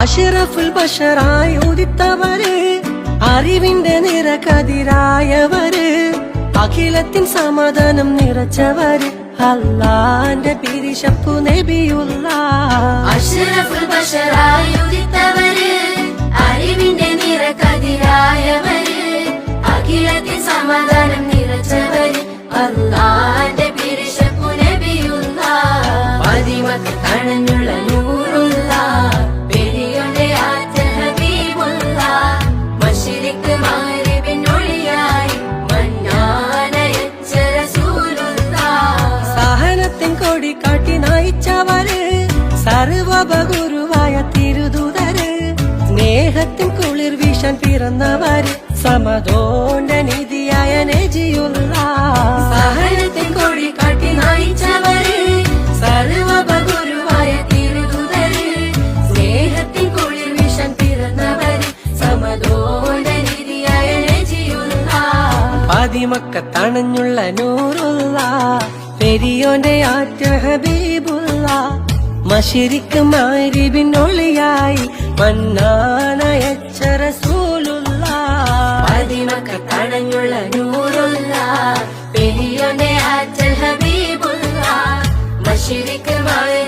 അഷ്റഫുൽ ബശറായി ഉദിത്തവര്, അറിവിന്റെ നിറകതിരായവര്, അഖിലത്തിൻ സമാധാനം നിറച്ചവര്, അല്ലാന്റെ പിരിശപ്പു നബിയുള്ള. അഷ്റഫുൽ ബശറായി ഉദിത്തവര്, അറിവിന്റെ നിറകതിരായവര്, അഖിലത്തിൻ സമാധാനം നിറച്ചവര്, അല്ലാന്റെ പിരിശപ്പു നബിയുള്ള. പതിമക്ക് തണഞ്ഞുള്ള നൂറുള്ള, പെരിയോന്റെ ആറ്റൽ ഹബീബുള്ള, മശ്രിഖ് മഗ്രിബിനൊളിയായി മന്നാനയച്ച റസൂലുള്ള. സഹനത്തിൻ കൊടി കാട്ടി നയിച്ചവര്, സർവ്വഗുരുവായ തിരുദൂതര്, സ്നേഹത്തിൻ കുളിർ വീശാൻ പിറന്നവര്, സമതോന്റെ നിധിയായ നജിയുള്ള. സഹനത്തിൻ കൊടി കാട്ടി നയിച്ചവര്, സർവ്വഗുരുവായ തിരുദൂതര്, സ്നേഹത്തിൻ കുളിർ വീശാൻ പിറന്നവര്, സമതോന്റെ നിധിയായ നജിയുള്ള. പതിമക്ക തണഞ്ഞുള്ള നൂറുള്ള, പെരിയോന്റെ ആറ്റ ഹബീബുള്ള, മശ്രിഖ് മഗ്രിബിനൊളിയായി മന്നാനയച്ച റസൂലുള്ള. പതിമക്ക തണഞ്ഞുള്ള നൂറുള്ള, പെരിയോന്റെ ആറ്റൽ ഹബീബുള്ള, മശ്രിഖ് മഗ്രിബിനൊളിയായി